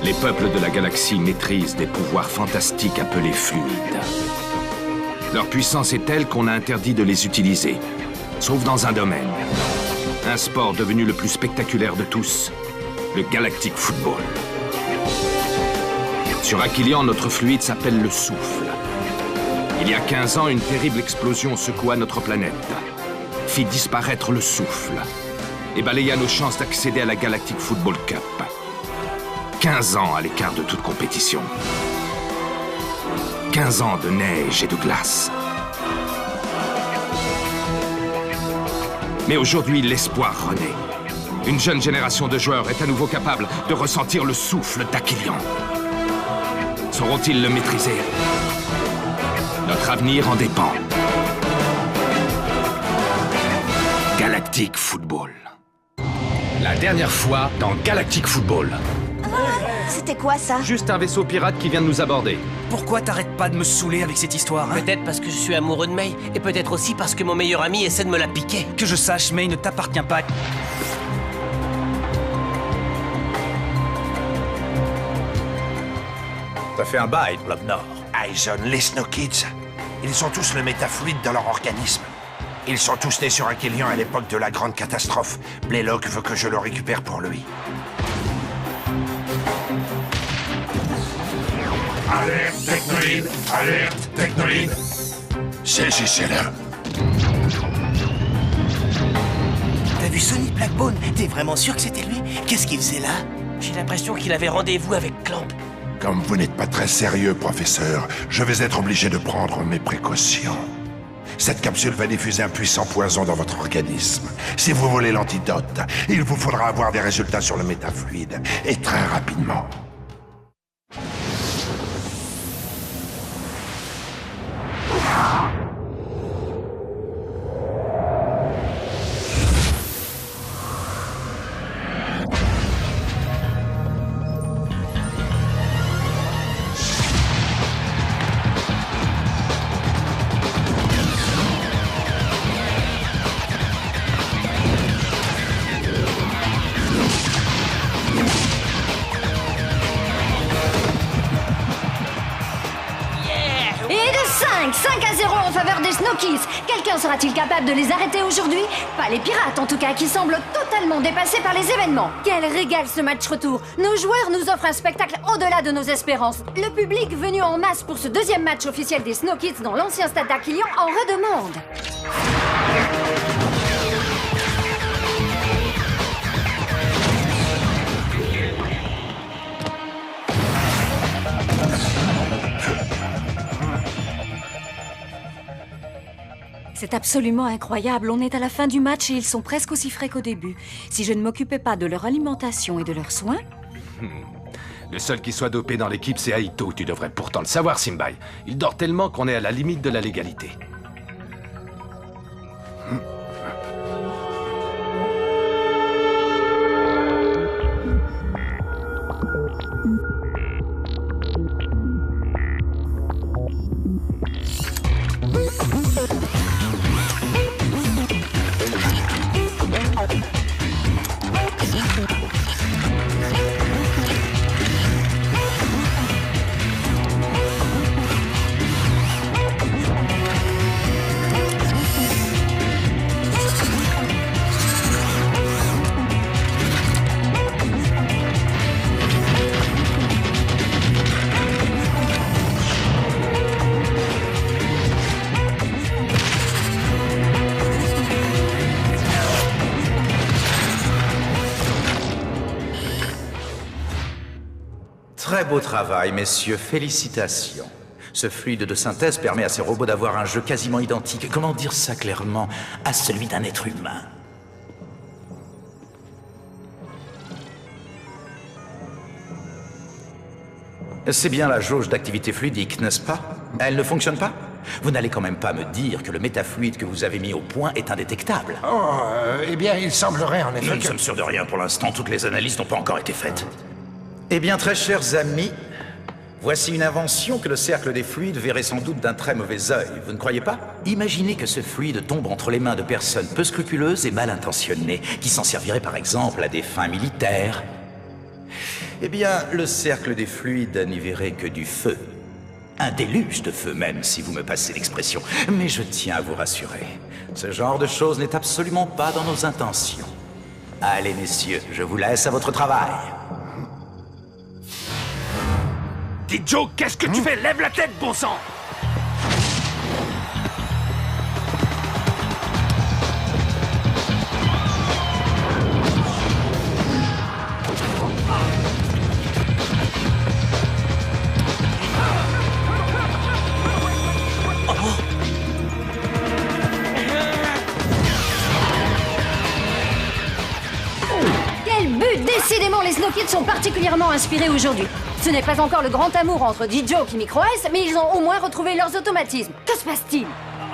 Les peuples de la galaxie maîtrisent des pouvoirs fantastiques appelés fluides. Leur puissance est telle qu'on a interdit de les utiliser, sauf dans un domaine. Un sport devenu le plus spectaculaire de tous, le Galactic Football. Sur Aquilian, notre fluide s'appelle le souffle. Il y a 15 ans, une terrible explosion secoua notre planète, fit disparaître le souffle et balaya nos chances d'accéder à la Galactic Football Cup. 15 ans à l'écart de toute compétition. 15 ans de neige et de glace. Mais aujourd'hui, l'espoir renaît. Une jeune génération de joueurs est à nouveau capable de ressentir le souffle d'Aquilian. Sauront-ils le maîtriser? Notre avenir en dépend. Galactic Football. La dernière fois dans Galactic Football. C'était quoi ça? Juste un vaisseau pirate qui vient de nous aborder. Pourquoi t'arrêtes pas de me saouler avec cette histoire, hein? Peut-être parce que je suis amoureux de May, et peut-être aussi parce que mon meilleur ami essaie de me la piquer. Que je sache, May ne t'appartient pas. Ça fait un bail, Blob Nord. Aizen, les Snow Kids, ils ont tous le métafluide dans leur organisme. Ils sont tous nés sur Aquilian à l'époque de la grande catastrophe. Blaylock veut que je le récupère pour lui. Alerte technoïde! Alerte technoïde! Saisissez-le. T'as vu Sonny Blackbone? T'es vraiment sûr que c'était lui? Qu'est-ce qu'il faisait là? J'ai l'impression qu'il avait rendez-vous avec Clamp. Comme vous n'êtes pas très sérieux, professeur, je vais être obligé de prendre mes précautions. Cette capsule va diffuser un puissant poison dans votre organisme. Si vous voulez l'antidote, il vous faudra avoir des résultats sur le métafluide, et très rapidement. Et de 5 à 0 en faveur des Snow Kids. Quelqu'un sera-t-il capable de les arrêter aujourd'hui? Pas les pirates en tout cas, qui semblent totalement dépassés par les événements. Quel régal ce match retour. Nos joueurs nous offrent un spectacle au-delà de nos espérances. Le public venu en masse pour ce deuxième match officiel des Snow Kids dans l'ancien stade d'Aquilian en redemande. C'est absolument incroyable. On est à la fin du match et ils sont presque aussi frais qu'au début. Si je ne m'occupais pas de leur alimentation et de leurs soins... Le seul qui soit dopé dans l'équipe, c'est Aito. Tu devrais pourtant le savoir, Simbai. Il dort tellement qu'on est à la limite de la légalité. Très beau travail, messieurs, félicitations. Ce fluide de synthèse permet à ces robots d'avoir un jeu quasiment identique, comment dire ça clairement, à celui d'un être humain. C'est bien la jauge d'activité fluidique, n'est-ce pas? Elle ne fonctionne pas? Vous n'allez quand même pas me dire que le métafluide que vous avez mis au point est indétectable. Oh, eh bien, il semblerait en effet Nous ne que... sommes sûrs de rien pour l'instant, toutes les analyses n'ont pas encore été faites. Eh bien, très chers amis, Voici une invention que le cercle des fluides verrait sans doute d'un très mauvais œil, vous ne croyez pas? Imaginez que ce fluide tombe entre les mains de personnes peu scrupuleuses et mal intentionnées, qui s'en serviraient par exemple à des fins militaires. Eh bien, le cercle des fluides n'y verrait que du feu. Un déluge de feu même, si vous me passez l'expression. Mais je tiens à vous rassurer, ce genre de choses n'est absolument pas dans nos intentions. Allez, messieurs, je vous laisse à votre travail. Dis Joe, qu'est-ce que tu fais? Lève la tête, bon sang! Quel but! Décidément, les Snow Kids sont particulièrement inspirés aujourd'hui. Ce n'est pas encore le grand amour entre D-Joke et Micro Ice, mais ils ont au moins retrouvé leurs automatismes. Que se passe-t-il?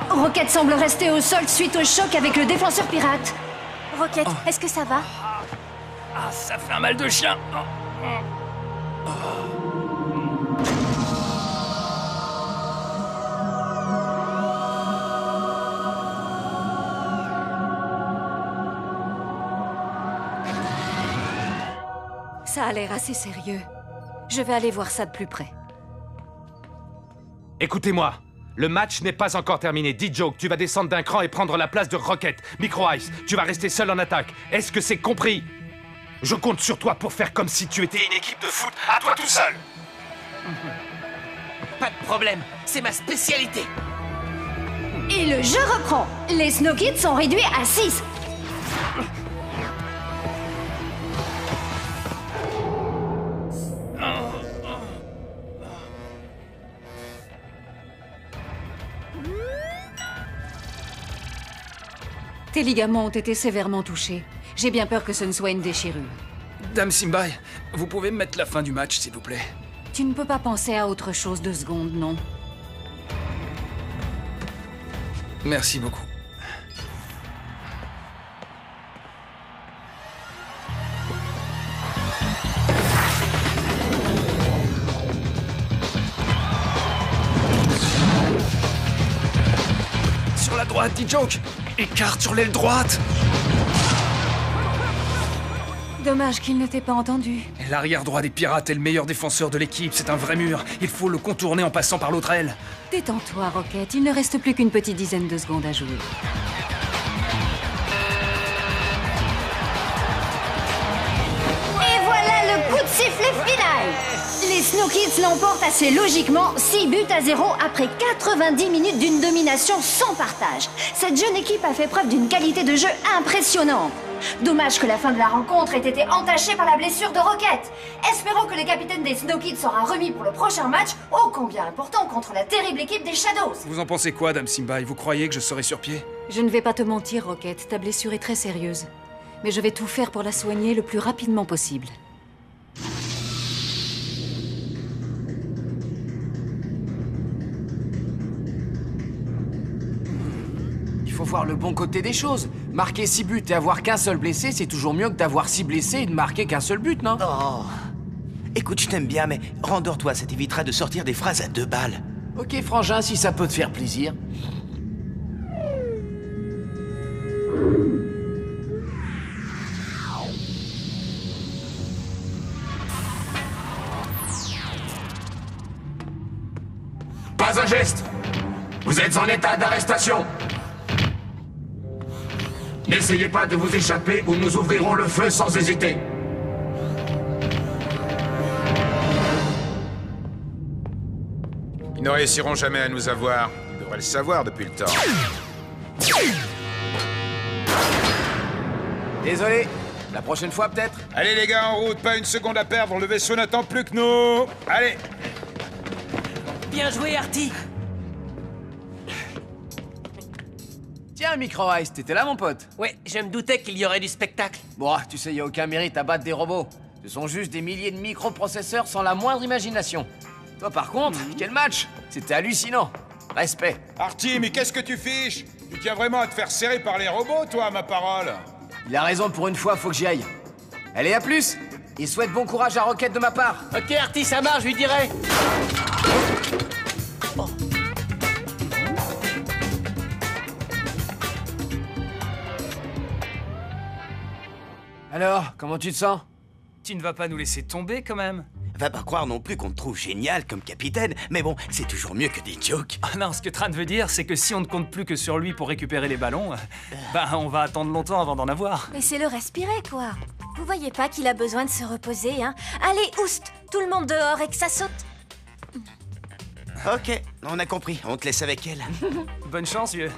Rocket semble rester au sol suite au choc avec le défenseur pirate. Rocket, est-ce que ça va? Ah, ça fait un mal de chien. Ça a l'air assez sérieux. Je vais aller voir ça de plus près. Écoutez-moi, le match n'est pas encore terminé. D-Joke, tu vas descendre d'un cran et prendre la place de Rocket. Micro Ice, tu vas rester seul en attaque. Est-ce que c'est compris? Je compte sur toi pour faire comme si tu étais une équipe de foot à toi tout seul. Pas de problème, c'est ma spécialité. Et le jeu reprend. Les Snow Kids sont réduits à 6. Tes ligaments ont été sévèrement touchés. J'ai bien peur que ce ne soit une déchirure. Dame Simbai, vous pouvez me mettre la fin du match, s'il vous plaît? Tu ne peux pas penser à autre chose 2 secondes, non? Merci beaucoup. Sur la droite, D-Joke! Écarte sur l'aile droite! Dommage qu'il ne t'ait pas entendu. L'arrière droit des pirates est le meilleur défenseur de l'équipe, c'est un vrai mur. Il faut le contourner en passant par l'autre aile. Détends-toi, Rocket. Il ne reste plus qu'une petite dizaine de secondes à jouer. Et voilà le coup de sifflet final! Les Snow Kids l'emportent assez logiquement 6-0 après 90 minutes d'une domination sans partage. Cette jeune équipe a fait preuve d'une qualité de jeu impressionnante. Dommage que la fin de la rencontre ait été entachée par la blessure de Rocket. Espérons que le capitaine des Snow Kids sera remis pour le prochain match, ô combien important contre la terrible équipe des Shadows. Vous en pensez quoi, Dame Simbai? Vous croyez que je serai sur pied? Je ne vais pas te mentir, Rocket, ta blessure est très sérieuse. Mais je vais tout faire pour la soigner le plus rapidement possible. Il faut voir le bon côté des choses. Marquer 6 buts et avoir qu'un seul blessé, c'est toujours mieux que d'avoir 6 blessés et de marquer qu'un seul but, non? Oh. Écoute, je t'aime bien, mais rendors-toi, ça t'évitera de sortir des phrases à 2 balles. Ok, frangin, si ça peut te faire plaisir. Pas un geste. Vous êtes en état d'arrestation. N'essayez pas de vous échapper ou nous ouvrirons le feu sans hésiter. Ils ne réussiront jamais à nous avoir. Ils devraient le savoir depuis le temps. Désolé, la prochaine fois peut-être. Allez les gars, en route, pas une seconde à perdre, le vaisseau n'attend plus que nous. Allez. Bien joué, Artie. Tiens, Micro Ice, t'étais là, mon pote? Ouais, je me doutais qu'il y aurait du spectacle. Bon, tu sais, y a aucun mérite à battre des robots. Ce sont juste des milliers de microprocesseurs sans la moindre imagination. Toi, par contre, quel match! C'était hallucinant. Respect. Artie, mais qu'est-ce que tu fiches? Tu tiens vraiment à te faire serrer par les robots, toi, ma parole? Il a raison, pour une fois, faut que j'y aille. Allez, à plus! Et souhaite bon courage à Rocket de ma part. Ok, Artie, ça marche, je lui dirai. Alors, comment tu te sens? Tu ne vas pas nous laisser tomber quand même? Va pas croire non plus qu'on te trouve génial comme capitaine, mais bon, c'est toujours mieux que des jokes. Ah non, ce que Tran veut dire, c'est que si on ne compte plus que sur lui pour récupérer les ballons, on va attendre longtemps avant d'en avoir. Laissez-le respirer, quoi. Vous voyez pas qu'il a besoin de se reposer, hein? Allez, oust! Tout le monde dehors et que ça saute! Ok, on a compris, on te laisse avec elle. Bonne chance, vieux.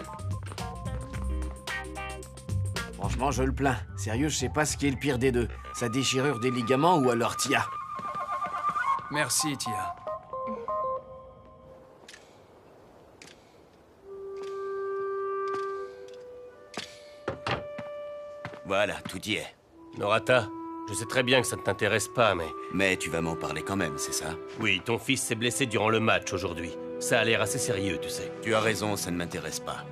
Franchement, je le plains. Sérieux, je sais pas ce qui est le pire des deux. Sa déchirure des ligaments ou alors Tia. Merci, Tia. Voilà, tout y est. Norata, je sais très bien que ça ne t'intéresse pas, mais... Mais tu vas m'en parler quand même, c'est ça? Oui, ton fils s'est blessé durant le match aujourd'hui. Ça a l'air assez sérieux, tu sais. Tu as raison, ça ne m'intéresse pas.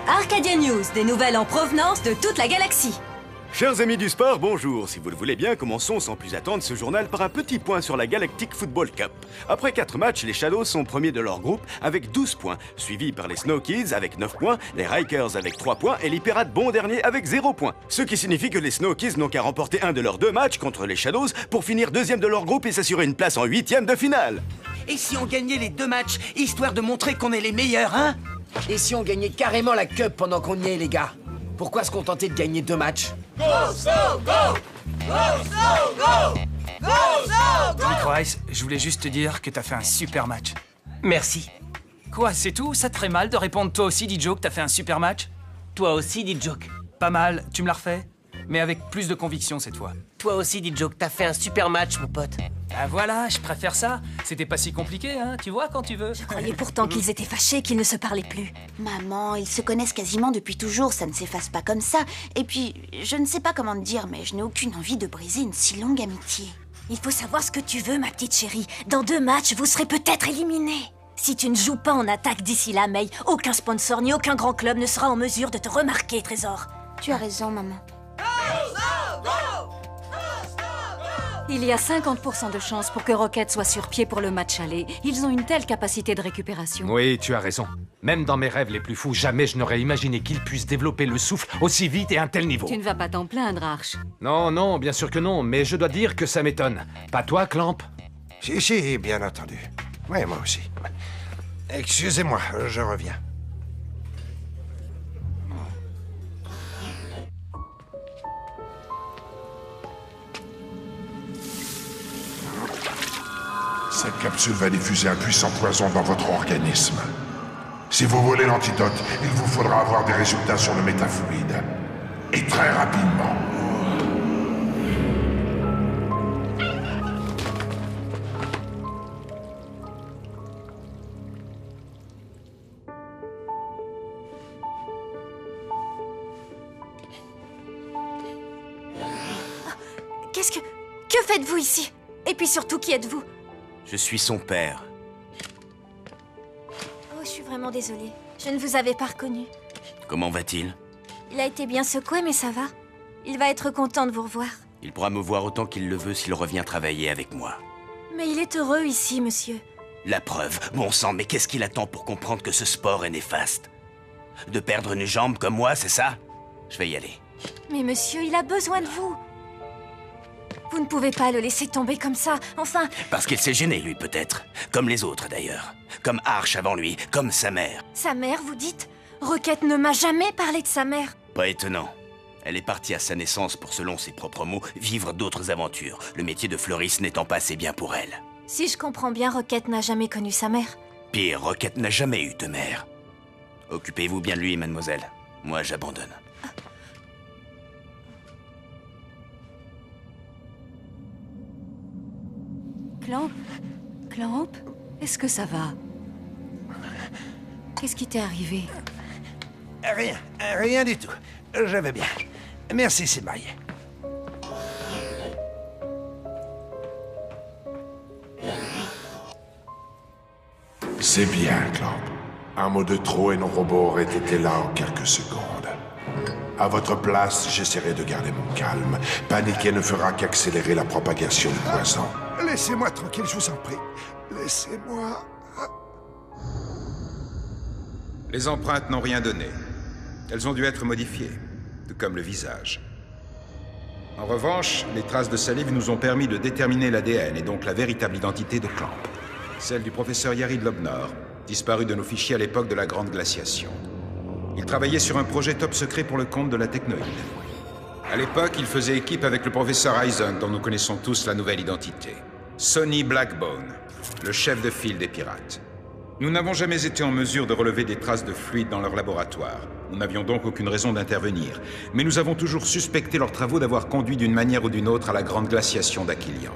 Arcadia News, des nouvelles en provenance de toute la galaxie. Chers amis du sport, bonjour. Si vous le voulez bien, commençons sans plus attendre ce journal par un petit point sur la Galactic Football Cup. Après 4 matchs, les Shadows sont premiers de leur groupe avec 12 points, suivis par les Snow Kids avec 9 points, les Rikers avec 3 points et les Pirates bon dernier avec 0 points. Ce qui signifie que les Snow Kids n'ont qu'à remporter un de leurs 2 matchs contre les Shadows pour finir deuxième de leur groupe et s'assurer une place en 8e de finale. Et si on gagnait les 2 matchs, histoire de montrer qu'on est les meilleurs, hein? Et si on gagnait carrément la Cup pendant qu'on y est, les gars? Pourquoi se contenter de gagner 2 matchs? Go, so, go! Go, so, go! Go, so, go! Micro-Ice, je voulais juste te dire que t'as fait un super match. Merci. Quoi, c'est tout? Ça te ferait mal de répondre toi aussi, Dijo, que t'as fait un super match? Toi aussi, dit Joke. Pas mal, tu me la refais? Mais avec plus de conviction cette fois. Toi aussi, dit Joke, t'as fait un super match, mon pote. Ah voilà, je préfère ça. C'était pas si compliqué, hein, tu vois, quand tu veux. Je croyais pourtant qu'ils étaient fâchés, qu'ils ne se parlaient plus. Maman, ils se connaissent quasiment depuis toujours, ça ne s'efface pas comme ça. Et puis, je ne sais pas comment te dire, mais je n'ai aucune envie de briser une si longue amitié. Il faut savoir ce que tu veux, ma petite chérie. Dans 2 matchs, vous serez peut-être éliminés. Si tu ne joues pas en attaque d'ici là, May, aucun sponsor ni aucun grand club ne sera en mesure de te remarquer, Trésor. Tu as raison, maman. Il y a 50% de chances pour que Rocket soit sur pied pour le match aller. Ils ont une telle capacité de récupération. Oui, tu as raison. Même dans mes rêves les plus fous, jamais je n'aurais imaginé qu'ils puissent développer le souffle aussi vite et à un tel niveau. Tu ne vas pas t'en plaindre, Arch. Non, non, bien sûr que non, mais je dois dire que ça m'étonne. Pas toi, Clamp? Si, bien entendu. Oui, moi aussi. Excusez-moi, je reviens. Cette capsule va diffuser un puissant poison dans votre organisme. Si vous voulez l'antidote, il vous faudra avoir des résultats sur le métafluide. Et très rapidement. Que faites-vous ici? Et puis surtout, qui êtes-vous? Je suis son père. Oh, je suis vraiment désolée. Je ne vous avais pas reconnu. Comment va-t-il? Il a été bien secoué, mais ça va. Il va être content de vous revoir. Il pourra me voir autant qu'il le veut s'il revient travailler avec moi. Mais il est heureux ici, monsieur. La preuve. Bon sang, mais qu'est-ce qu'il attend pour comprendre que ce sport est néfaste? De perdre une jambe comme moi, c'est ça? Je vais y aller. Mais monsieur, il a besoin de vous. Vous ne pouvez pas le laisser tomber comme ça, enfin... Parce qu'il s'est gêné, lui, peut-être. Comme les autres, d'ailleurs. Comme Arch avant lui, comme sa mère. Sa mère, vous dites? Rocket ne m'a jamais parlé de sa mère. Pas étonnant. Elle est partie à sa naissance pour, selon ses propres mots, vivre d'autres aventures, le métier de fleuriste n'étant pas assez bien pour elle. Si je comprends bien, Rocket n'a jamais connu sa mère. Pire, Rocket n'a jamais eu de mère. Occupez-vous bien de lui, mademoiselle. Moi, j'abandonne. Clamp, est-ce que ça va? Qu'est-ce qui t'est arrivé? Rien du tout. Je vais bien. Merci, Simaï. C'est bien, Clamp. Un mot de trop et nos robots auraient été là en quelques secondes. À votre place, j'essaierai de garder mon calme. Paniquer ne fera qu'accélérer la propagation du poison. Laissez-moi tranquille, je vous en prie. Laissez-moi... Les empreintes n'ont rien donné. Elles ont dû être modifiées, tout comme le visage. En revanche, les traces de salive nous ont permis de déterminer l'ADN et donc la véritable identité de Clamp. Celle du professeur Yarid Lobnor, disparu de nos fichiers à l'époque de la Grande Glaciation. Il travaillait sur un projet top secret pour le compte de la Technoïde. À l'époque, il faisait équipe avec le professeur Eisen, dont nous connaissons tous la nouvelle identité. Sonny Blackbone, le chef de file des pirates. Nous n'avons jamais été en mesure de relever des traces de fluide dans leur laboratoire. Nous n'avions donc aucune raison d'intervenir. Mais nous avons toujours suspecté leurs travaux d'avoir conduit d'une manière ou d'une autre à la Grande Glaciation d'Aquilian.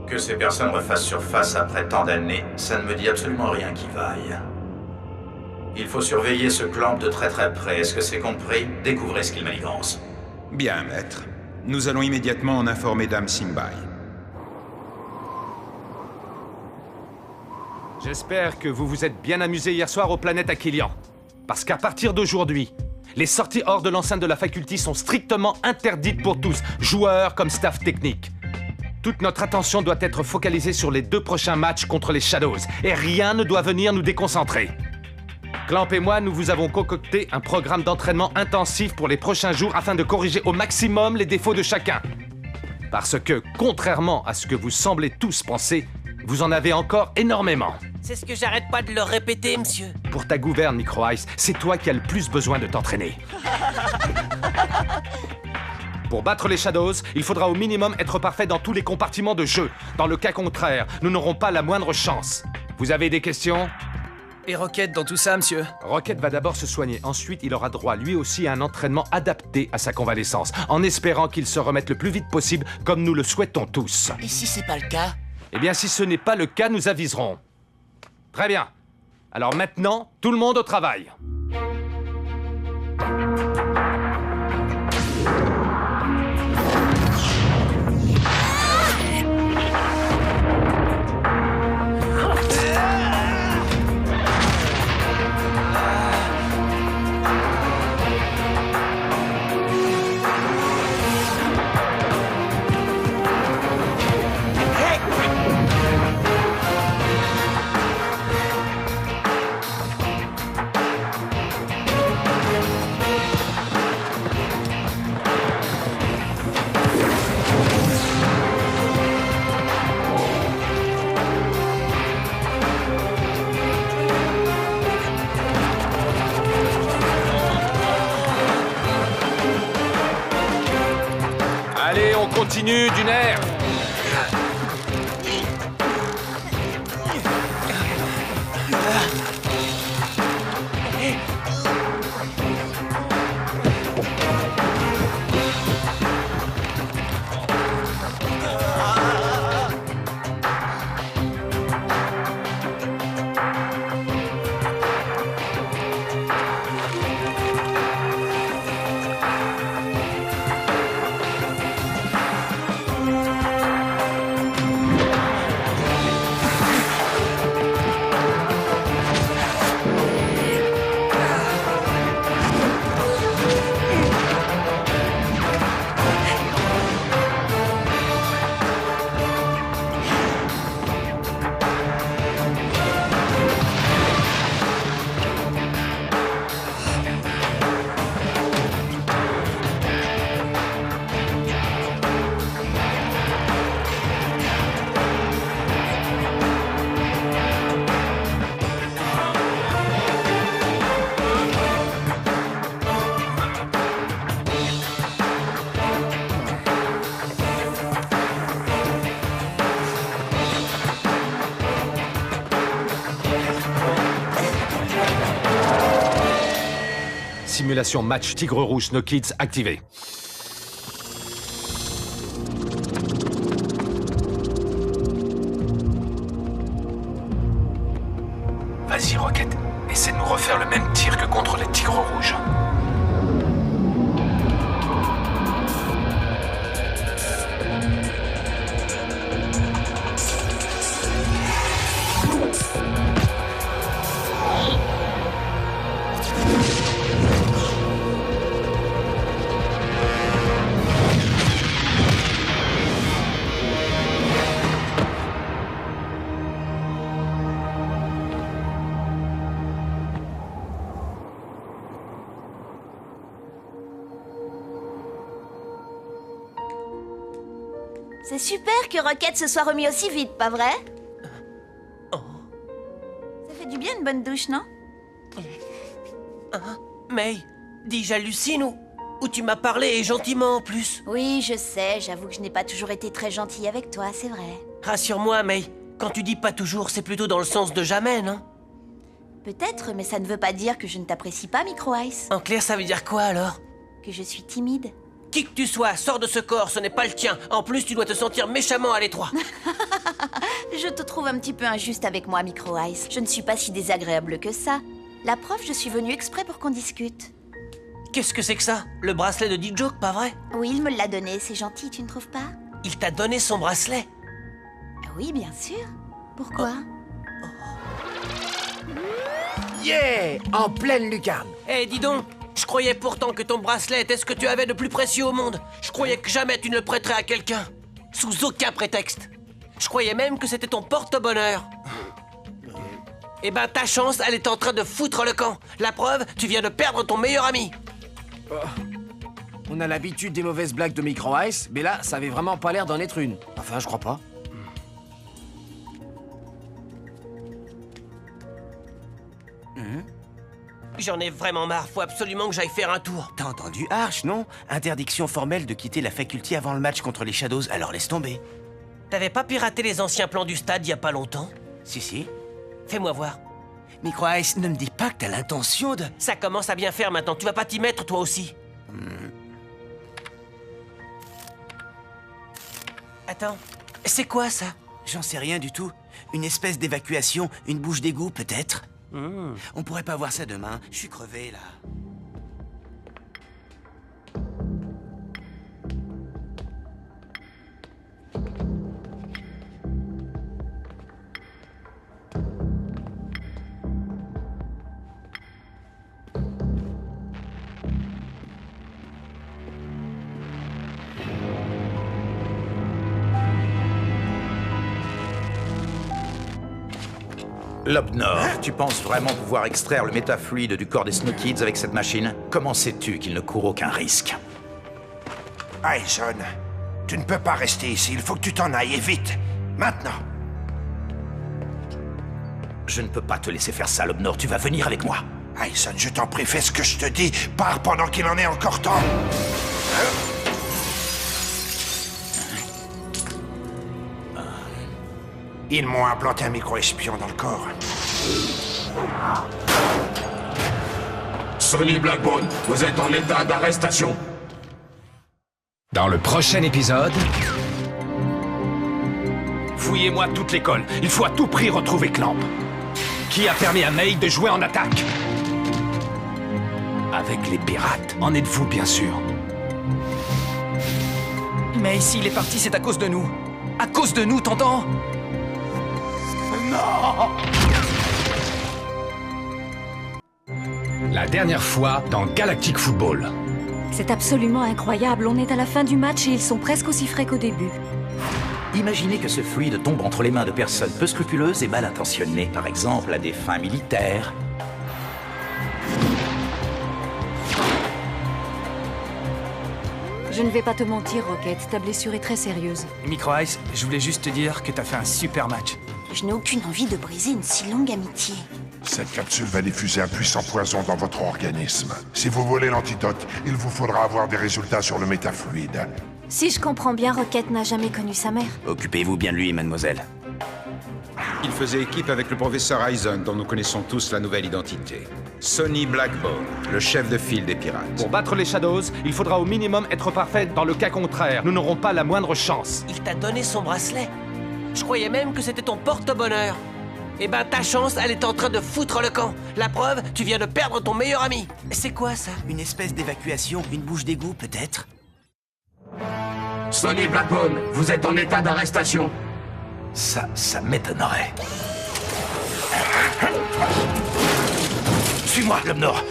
Que ces personnes refassent surface après tant d'années, ça ne me dit absolument rien qui vaille. Il faut surveiller ce Clamp de très très près. Est-ce que c'est compris? Découvrez ce qu'il manigance. Bien, maître. Nous allons immédiatement en informer Dame Simbai. J'espère que vous vous êtes bien amusé hier soir aux planètes Aquilian. Parce qu'à partir d'aujourd'hui, les sorties hors de l'enceinte de la faculté sont strictement interdites pour tous, joueurs comme staff technique. Toute notre attention doit être focalisée sur les 2 prochains matchs contre les Shadows, et rien ne doit venir nous déconcentrer. Clamp et moi, nous vous avons concocté un programme d'entraînement intensif pour les prochains jours afin de corriger au maximum les défauts de chacun. Parce que, contrairement à ce que vous semblez tous penser, vous en avez encore énormément. C'est ce que j'arrête pas de leur répéter, monsieur. Pour ta gouverne, Micro Ice, c'est toi qui as le plus besoin de t'entraîner. Pour battre les Shadows, il faudra au minimum être parfait dans tous les compartiments de jeu. Dans le cas contraire, nous n'aurons pas la moindre chance. Vous avez des questions? Et Rocket dans tout ça, monsieur? Rocket va d'abord se soigner. Ensuite, il aura droit lui aussi à un entraînement adapté à sa convalescence, en espérant qu'il se remette le plus vite possible, comme nous le souhaitons tous. Et si c'est pas le cas? Eh bien, si ce n'est pas le cas, nous aviserons. Très bien. Alors maintenant, tout le monde au travail. Allez, on continue d'une aire. Simulation match Tigre Rouge Snow Kids activée. Vas-y, Rocket. Essaie de nous refaire le même tir que contre les Tigres Rouges. C'est super que Rocket se soit remis aussi vite, pas vrai? Ça fait du bien une bonne douche, non? May, dis j'hallucine ou tu m'as parlé et gentiment en plus? Oui, je sais, j'avoue que je n'ai pas toujours été très gentille avec toi, c'est vrai. Rassure-moi, May, quand tu dis pas toujours, c'est plutôt dans le sens de jamais, non? Peut-être, mais ça ne veut pas dire que je ne t'apprécie pas, Micro Ice. En clair, ça veut dire quoi alors? Que je suis timide. Qui que tu sois, sors de ce corps, ce n'est pas le tien. En plus, tu dois te sentir méchamment à l'étroit. Je te trouve un petit peu injuste avec moi, Micro Ice. Je ne suis pas si désagréable que ça. La preuve, je suis venue exprès pour qu'on discute. Qu'est-ce que c'est que ça? Le bracelet de D-Joke, pas vrai? Oui, il me l'a donné, c'est gentil, tu ne trouves pas? Il t'a donné son bracelet? Oui, bien sûr. Pourquoi? Yeah! En pleine lucarne. Eh, dis donc, je croyais pourtant que ton bracelet était ce que tu avais de plus précieux au monde. Je croyais que jamais tu ne le prêterais à quelqu'un. Sous aucun prétexte. Je croyais même que c'était ton porte-bonheur. Eh ben, ta chance, elle est en train de foutre le camp. La preuve, tu viens de perdre ton meilleur ami. On a l'habitude des mauvaises blagues de Micro Ice, mais là, ça avait vraiment pas l'air d'en être une. Enfin, je crois pas. J'en ai vraiment marre, faut absolument que j'aille faire un tour. T'as entendu Arch, non? Interdiction formelle de quitter la faculté avant le match contre les Shadows, alors laisse tomber. T'avais pas piraté les anciens plans du stade il y a pas longtemps? Si. Fais-moi voir. Micro Ice, ne me dis pas que t'as l'intention de... Ça commence à bien faire maintenant, tu vas pas t'y mettre toi aussi. Attends, c'est quoi ça? J'en sais rien du tout. Une espèce d'évacuation, une bouche d'égout peut-être. On pourrait pas voir ça demain, je suis crevé là. Lobnor, tu penses vraiment pouvoir extraire le métafluide du corps des Snow Kids avec cette machine? Comment sais-tu qu'il ne court aucun risque? Aizen, tu ne peux pas rester ici, il faut que tu t'en ailles, et vite! Maintenant! Je ne peux pas te laisser faire ça, Lobnor, tu vas venir avec moi. Aizen, je t'en prie, fais ce que je te dis, pars pendant qu'il en est encore temps! Ils m'ont implanté un micro-espion dans le corps. Sonny Blackbone, vous êtes en état d'arrestation. Dans le prochain épisode... Fouillez-moi toute l'école. Il faut à tout prix retrouver Clamp. Qui a permis à May de jouer en attaque? Avec les pirates. En êtes-vous, bien sûr? Mais s'il est parti, c'est à cause de nous. À cause de nous, t'entends? Non! La dernière fois dans Galactic Football. C'est absolument incroyable. On est à la fin du match et ils sont presque aussi frais qu'au début. Imaginez que ce fluide tombe entre les mains de personnes peu scrupuleuses et mal intentionnées, par exemple à des fins militaires. Je ne vais pas te mentir, Rocket, ta blessure est très sérieuse. Micro Ice, je voulais juste te dire que t'as fait un super match. Je n'ai aucune envie de briser une si longue amitié. Cette capsule va diffuser un puissant poison dans votre organisme. Si vous voulez l'antidote, il vous faudra avoir des résultats sur le métafluide. Si je comprends bien, Rocket n'a jamais connu sa mère. Occupez-vous bien de lui, mademoiselle. Il faisait équipe avec le professeur Aizen, dont nous connaissons tous la nouvelle identité. Sonny Blackbone, le chef de file des pirates. Pour battre les Shadows, il faudra au minimum être parfait. Dans le cas contraire, nous n'aurons pas la moindre chance. Il t'a donné son bracelet. Je croyais même que c'était ton porte-bonheur. Eh ben, ta chance, elle est en train de foutre le camp. La preuve, tu viens de perdre ton meilleur ami. C'est quoi ça? Une espèce d'évacuation, une bouche d'égout peut-être? Sonny Blackbone, vous êtes en état d'arrestation. Ça m'étonnerait. Suis-moi, Lobnor.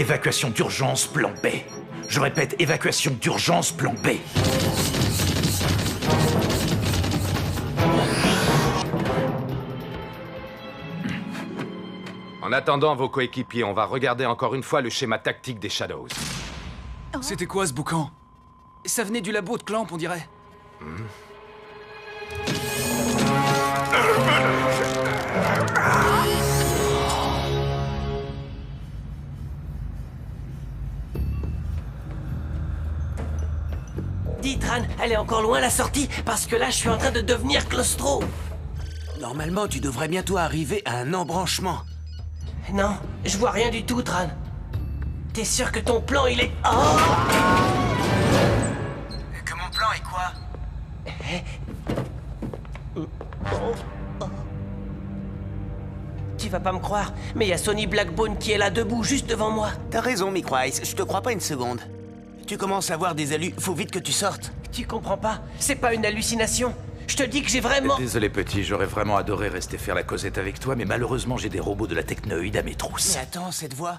Évacuation d'urgence plan B. Je répète, évacuation d'urgence plan B. En attendant vos coéquipiers, on va regarder encore une fois le schéma tactique des Shadows. C'était quoi ce boucan? Ça venait du labo de Clamp, on dirait. Dis, Tran, elle est encore loin la sortie, parce que là, je suis en train de devenir claustro. Normalement, tu devrais bientôt arriver à un embranchement. Non, je vois rien du tout, Tran. T'es sûr que ton plan, il est... Oh! Que mon plan est quoi? Tu vas pas me croire, mais il y a Sonny Blackbone qui est là debout, juste devant moi. T'as raison, Micro Ice, je te crois pas une seconde. Tu commences à voir des allus, faut vite que tu sortes. Tu comprends pas? C'est pas une hallucination. Je te dis que j'ai vraiment... Désolé petit, j'aurais vraiment adoré rester faire la causette avec toi, mais malheureusement j'ai des robots de la technoïde à mes trousses. Mais attends, cette voix...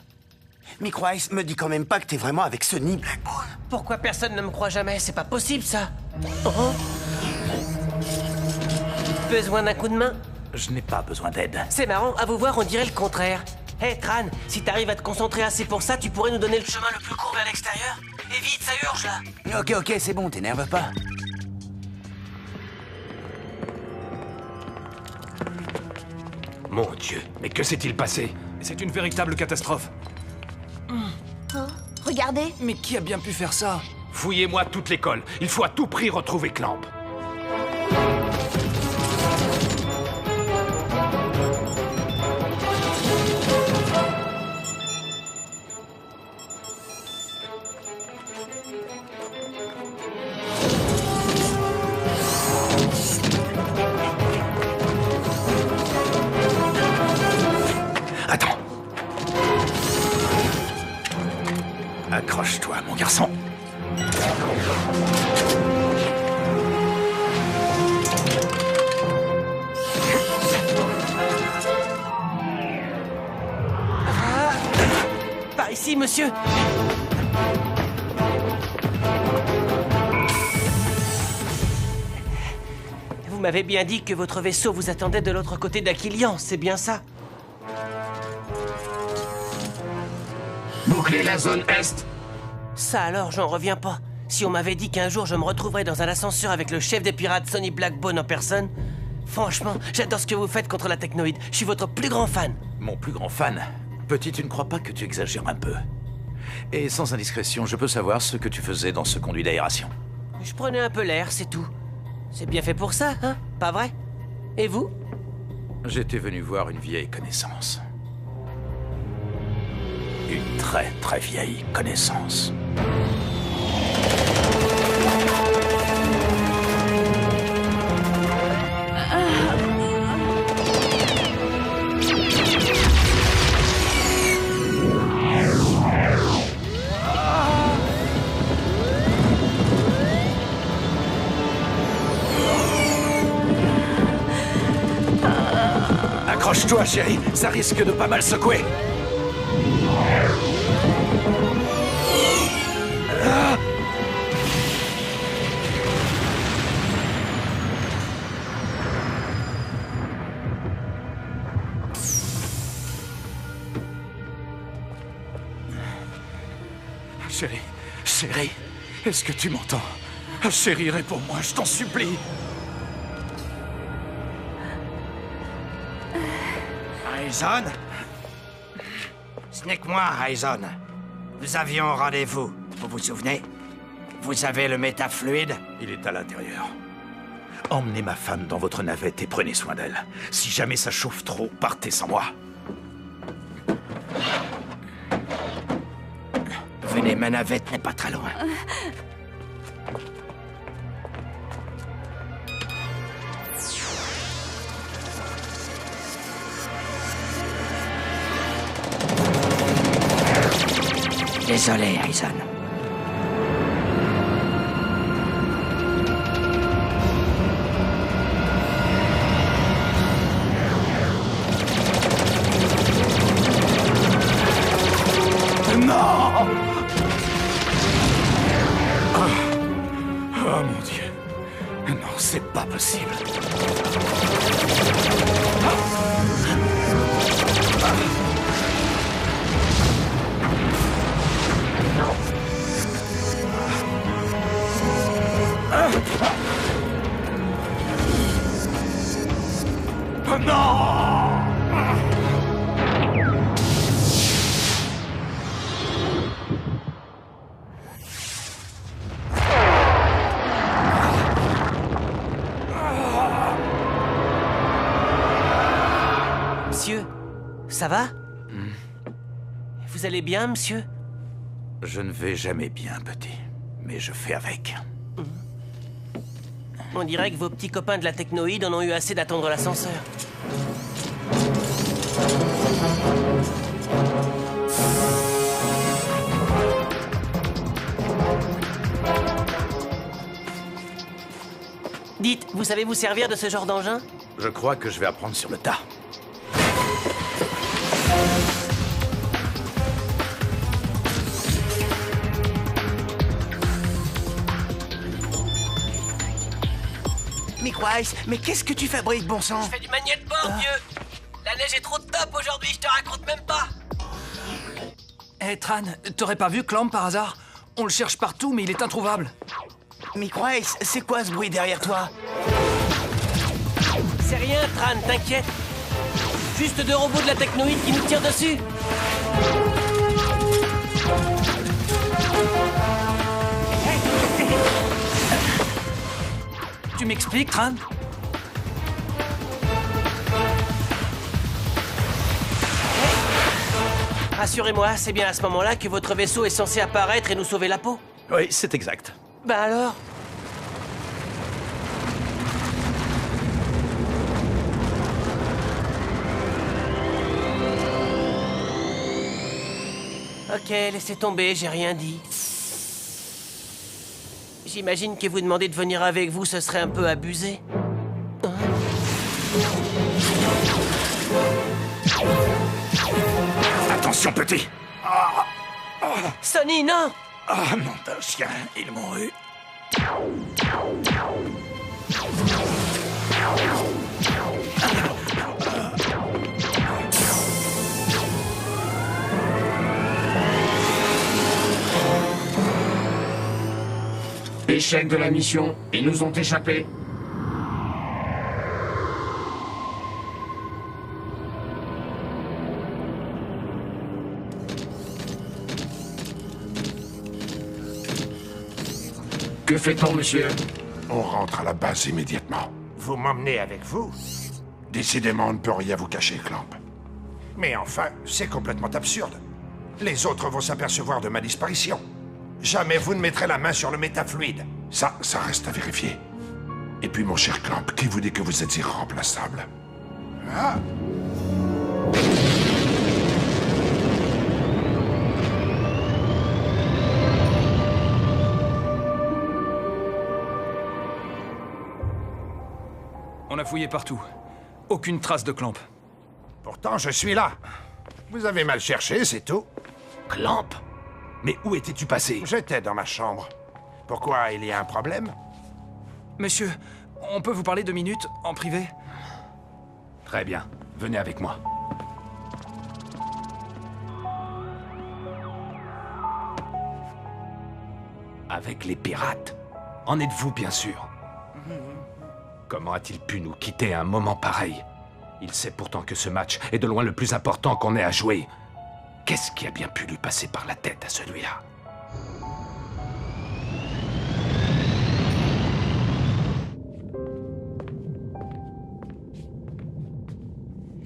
Micro Ice, me dis quand même pas que t'es vraiment avec Sonny Blackbone. Pourquoi personne ne me croit jamais? C'est pas possible, ça. Oh. Besoin d'un coup de main? Je n'ai pas besoin d'aide. C'est marrant, à vous voir, on dirait le contraire. Hé, Tran, si t'arrives à te concentrer assez pour ça, tu pourrais nous donner le chemin le plus court vers l'extérieur? Et vite, ça urge, là. Ok, c'est bon, t'énerve pas. Mon Dieu, mais que s'est-il passé? C'est une véritable catastrophe. Oh, regardez. Mais qui a bien pu faire ça? Fouillez-moi toute l'école. Il faut à tout prix retrouver Clamp. Attends. Accroche-toi, mon garçon. Par ici, monsieur. Vous m'avez bien dit que votre vaisseau vous attendait de l'autre côté d'Aquilian, c'est bien ça? Bouclez la zone Est. Ça alors, j'en reviens pas. Si on m'avait dit qu'un jour je me retrouverais dans un ascenseur avec le chef des pirates Sonny Blackbone en personne... Franchement, j'adore ce que vous faites contre la technoïde. Je suis votre plus grand fan. Mon plus grand fan? Petit, tu ne crois pas que tu exagères un peu? Et sans indiscrétion, je peux savoir ce que tu faisais dans ce conduit d'aération? Je prenais un peu l'air, c'est tout. C'est bien fait pour ça, hein? Pas vrai? Et vous? J'étais venu voir une vieille connaissance. Une très très vieille connaissance. Accroche-toi, chérie, ça risque de pas mal secouer. Chérie, chérie, est-ce que tu m'entends? Chérie, réponds-moi, je t'en supplie. Aizen? Ce n'est que moi, Aizen. Nous avions rendez-vous, vous vous souvenez? Vous avez le métafluide? Il est à l'intérieur. Emmenez ma femme dans votre navette et prenez soin d'elle. Si jamais ça chauffe trop, partez sans moi. Venez, ma navette n'est pas très loin. Désolé, Aizen. Non! C'est pas possible. Non! Monsieur, ça va? Vous allez bien, monsieur? Je ne vais jamais bien, petit. Mais je fais avec. On dirait que vos petits copains de la technoïde en ont eu assez d'attendre l'ascenseur. Dites, vous savez vous servir de ce genre d'engin? Je crois que je vais apprendre sur le tas. Microice, mais qu'est-ce que tu fabriques, bon sang? Je fais du maniet de bord, vieux. La neige est trop top aujourd'hui, je te raconte même pas. Hé, Tran, t'aurais pas vu Clamp par hasard? On le cherche partout, mais il est introuvable. Microice, c'est quoi ce bruit derrière toi? C'est rien, Tran, t'inquiète. Juste 2 robots de la technoïde qui nous tirent dessus. Tu m'expliques, Tran? Rassurez-moi, c'est bien à ce moment-là que votre vaisseau est censé apparaître et nous sauver la peau. Oui, c'est exact. Bah alors? Ok, laissez tomber, j'ai rien dit. J'imagine que vous demander de venir avec vous, ce serait un peu abusé. Hein? Attention, petit! Sonny, non! Ah, nom d'un chien, ils m'ont eu. Échec de la mission, ils nous ont échappé. Que fait-on, monsieur? On rentre à la base immédiatement. Vous m'emmenez avec vous? Décidément, on ne peut rien vous cacher, Clamp. Mais enfin, c'est complètement absurde. Les autres vont s'apercevoir de ma disparition. Jamais vous ne mettrez la main sur le métafluide. Ça reste à vérifier. Et puis, mon cher Clamp, qui vous dit que vous êtes irremplaçable? Ah! On a fouillé partout. Aucune trace de Clamp. Pourtant, je suis là. Vous avez mal cherché, c'est tout. Clamp? Mais où étais-tu passé? J'étais dans ma chambre. Pourquoi, il y a un problème? Monsieur, on peut vous parler 2 minutes, en privé? Très bien. Venez avec moi. Avec les pirates? En êtes-vous, bien sûr? Comment a-t-il pu nous quitter à un moment pareil? Il sait pourtant que ce match est de loin le plus important qu'on ait à jouer. Qu'est-ce qui a bien pu lui passer par la tête à celui-là?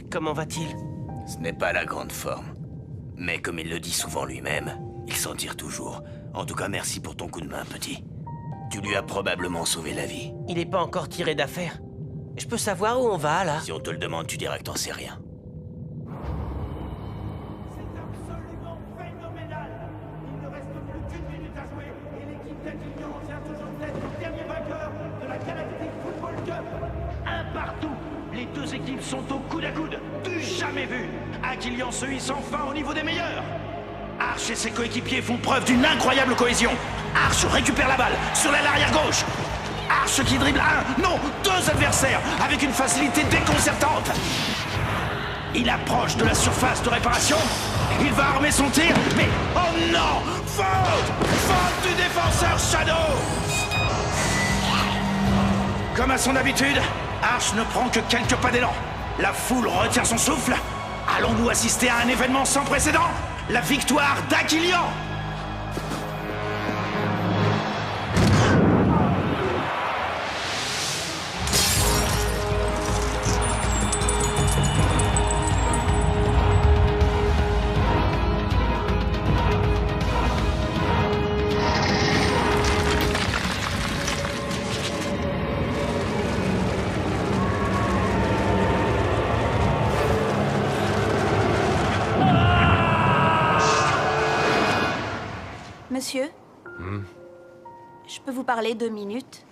Comment va-t-il? Ce n'est pas la grande forme. Mais comme il le dit souvent lui-même, il s'en tire toujours. En tout cas, merci pour ton coup de main, petit. Tu lui as probablement sauvé la vie. Il n'est pas encore tiré d'affaire. Je peux savoir où on va, là? Si on te le demande, tu diras que t'en sais rien. Les 2 équipes sont au coude à coude, du jamais vu. Aquilian se hisse enfin au niveau des meilleurs. Arch et ses coéquipiers font preuve d'une incroyable cohésion. Arch récupère la balle sur l'aile arrière gauche. Arche qui dribble un, non, 2 adversaires avec une facilité déconcertante. Il approche de la surface de réparation. Il va armer son tir, mais... Oh non! Faute! Faute du défenseur Shadow! Comme à son habitude, Arche ne prend que quelques pas d'élan. La foule retient son souffle. Allons-nous assister à un événement sans précédent? La victoire d'Aquilian! Monsieur, je peux vous parler 2 minutes?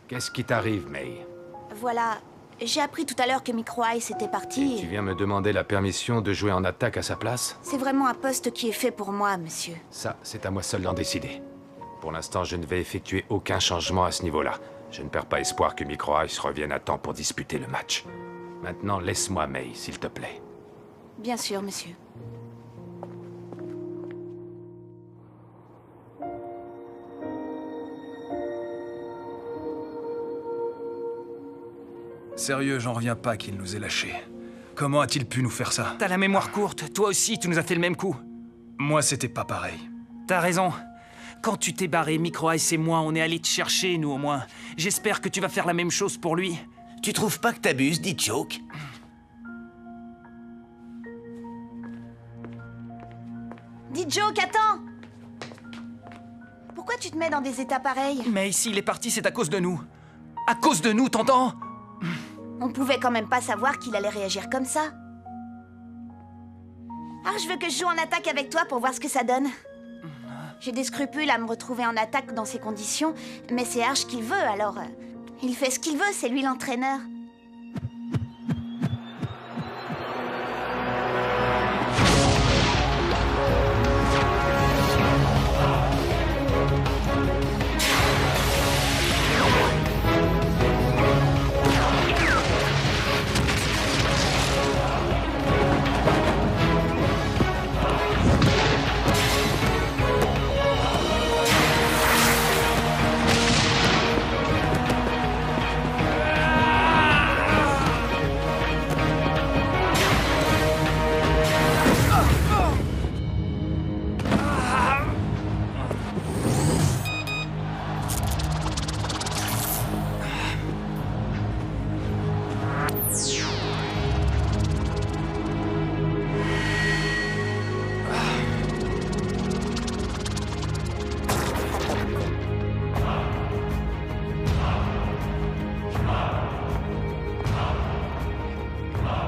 Qu'est-ce qui t'arrive, May? Voilà, j'ai appris tout à l'heure que Micro Ice était parti. Tu viens me demander la permission de jouer en attaque à sa place? C'est vraiment un poste qui est fait pour moi, monsieur. Ça, c'est à moi seul d'en décider. Pour l'instant, je ne vais effectuer aucun changement à ce niveau-là. Je ne perds pas espoir que Micro Ice revienne à temps pour disputer le match. Maintenant, laisse-moi, May, s'il te plaît. Bien sûr, monsieur. Sérieux, j'en reviens pas qu'il nous ait lâchés. Comment a-t-il pu nous faire ça? T'as la mémoire courte, toi aussi tu nous as fait le même coup. Moi, c'était pas pareil. T'as raison. Quand tu t'es barré, Micro Ice et moi, on est allés te chercher, nous au moins. J'espère que tu vas faire la même chose pour lui. Tu trouves pas que t'abuses, dit Choke? Dis Joke, attends! Pourquoi tu te mets dans des états pareils? Mais s'il est parti, c'est à cause de nous. À cause de nous, t'entends? On pouvait quand même pas savoir qu'il allait réagir comme ça. Alors je veux que je joue en attaque avec toi pour voir ce que ça donne. J'ai des scrupules à me retrouver en attaque dans ces conditions, mais c'est Arche qui veut, alors... il fait ce qu'il veut, c'est lui l'entraîneur.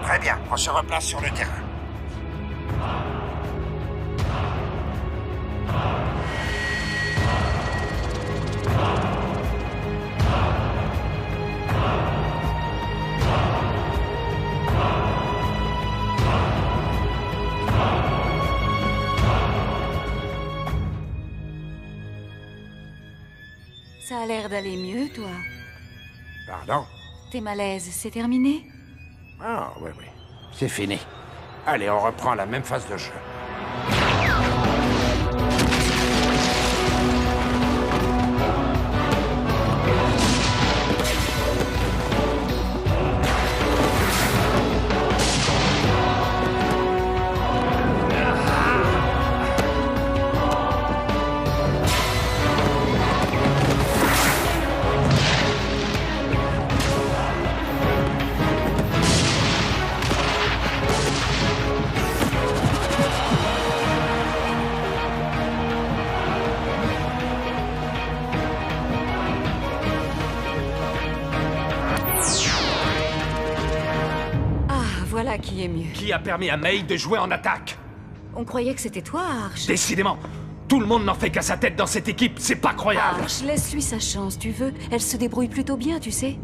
Très bien, on se replace sur le terrain. Ça a l'air d'aller mieux, toi. Pardon? Tes malaises, c'est terminé? Ah, oui, oui. C'est fini. Allez, on reprend la même phase de jeu. Voilà qui est mieux. Qui a permis à May de jouer en attaque? On croyait que c'était toi, Arche. Décidément, tout le monde n'en fait qu'à sa tête dans cette équipe, c'est pas croyable. Arche, laisse-lui sa chance, tu veux. Elle se débrouille plutôt bien, tu sais.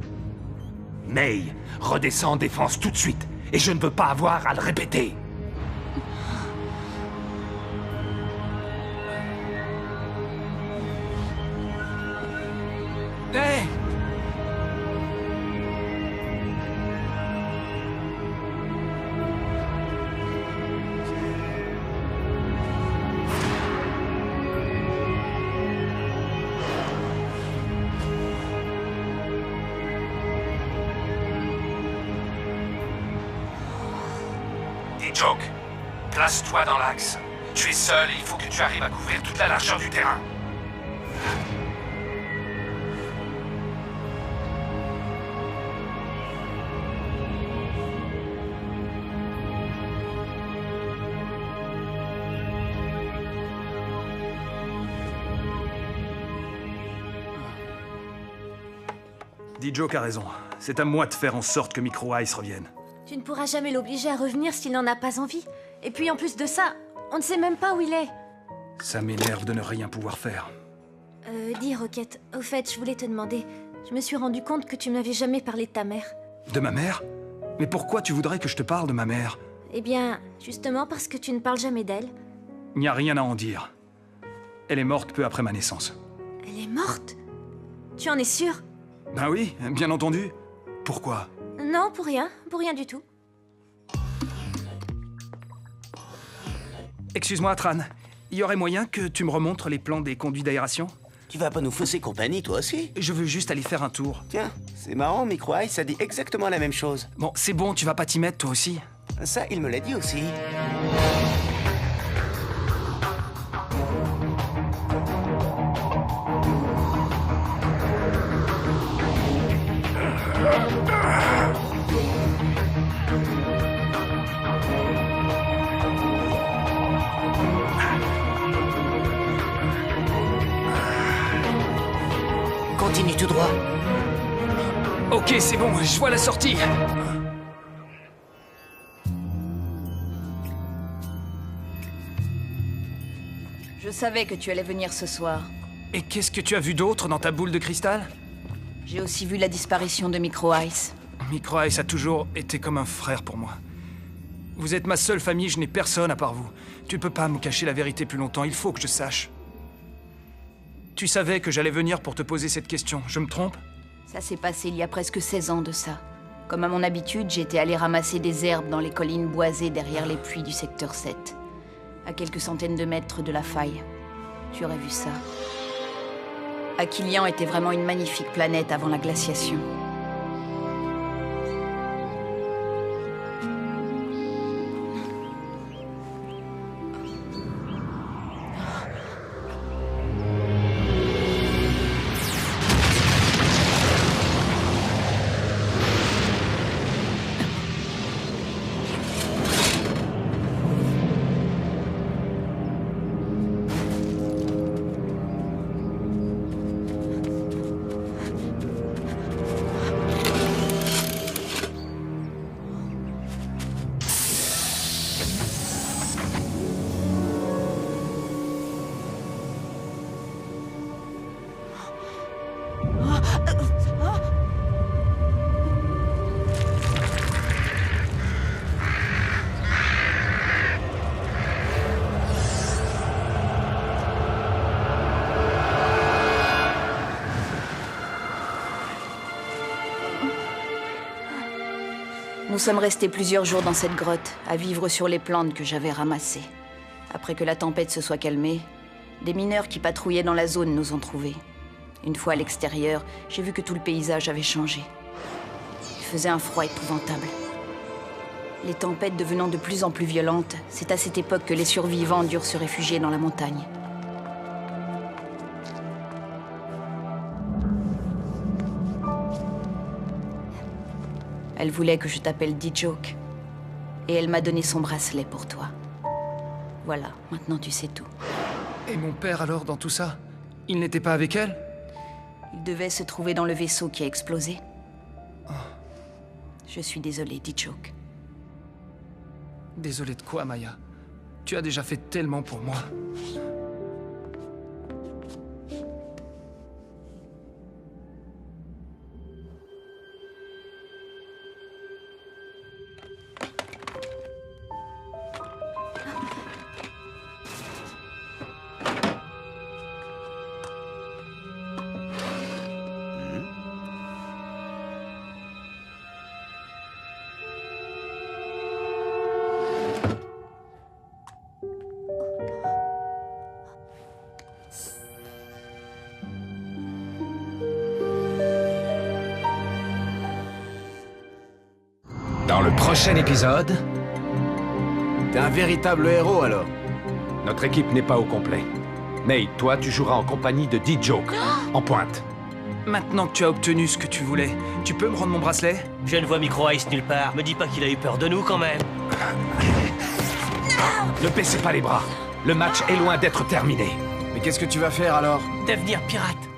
May, redescends en défense tout de suite, et je ne veux pas avoir à le répéter. Hé! D-Joke, place-toi dans l'axe. Tu es seul et il faut que tu arrives à couvrir toute la largeur du terrain. D-Joke a raison. C'est à moi de faire en sorte que Micro Ice revienne. Tu ne pourras jamais l'obliger à revenir s'il n'en a pas envie. Et puis en plus de ça, on ne sait même pas où il est. Ça m'énerve de ne rien pouvoir faire. Dis Rocket, au fait, je voulais te demander. Je me suis rendu compte que tu ne m'avais jamais parlé de ta mère. De ma mère? Mais pourquoi tu voudrais que je te parle de ma mère? Eh bien, justement parce que tu ne parles jamais d'elle. Il n'y a rien à en dire. Elle est morte peu après ma naissance. Elle est morte? Tu en es sûr? Ben oui, bien entendu. Pourquoi? Non, pour rien du tout. Excuse-moi, Tran. Il y aurait moyen que tu me remontres les plans des conduits d'aération? Tu vas pas nous fausser compagnie, toi aussi? Je veux juste aller faire un tour. Tiens, c'est marrant, Micro Ice, ça dit exactement la même chose. Bon, c'est bon, tu vas pas t'y mettre, toi aussi? Ça, il me l'a dit aussi. Continue tout droit. Ok, c'est bon, je vois la sortie. Je savais que tu allais venir ce soir. Et qu'est-ce que tu as vu d'autre dans ta boule de cristal? J'ai aussi vu la disparition de Micro Ice. Micro Ice a toujours été comme un frère pour moi. Vous êtes ma seule famille, je n'ai personne à part vous. Tu peux pas me cacher la vérité plus longtemps, il faut que je sache. Tu savais que j'allais venir pour te poser cette question, je me trompe? Ça s'est passé il y a presque 16 ans de ça. Comme à mon habitude, j'étais allé ramasser des herbes dans les collines boisées derrière les puits du secteur 7. À quelques centaines de mètres de la faille. Tu aurais vu ça. Aquilian était vraiment une magnifique planète avant la glaciation. Nous sommes restés plusieurs jours dans cette grotte, à vivre sur les plantes que j'avais ramassées. Après que la tempête se soit calmée, des mineurs qui patrouillaient dans la zone nous ont trouvés. Une fois à l'extérieur, j'ai vu que tout le paysage avait changé. Il faisait un froid épouvantable. Les tempêtes devenant de plus en plus violentes, c'est à cette époque que les survivants durent se réfugier dans la montagne. Elle voulait que je t'appelle D-Joke. Et elle m'a donné son bracelet pour toi. Voilà, maintenant tu sais tout. Et mon père alors, dans tout ça? Il n'était pas avec elle? Il devait se trouver dans le vaisseau qui a explosé. Je suis désolée, D-Joke. Désolé de quoi, Maya? Tu as déjà fait tellement pour moi. Dans le prochain épisode, T'es un véritable héros, alors. Notre équipe n'est pas au complet. Nate, toi, tu joueras en compagnie de D-Joke, en pointe. Maintenant que tu as obtenu ce que tu voulais, tu peux me rendre mon bracelet? Je ne vois Micro Ice nulle part. Me dis pas qu'il a eu peur de nous, quand même. Ne baissez pas les bras. Le match est loin d'être terminé. Mais qu'est-ce que tu vas faire, alors? Devenir pirate.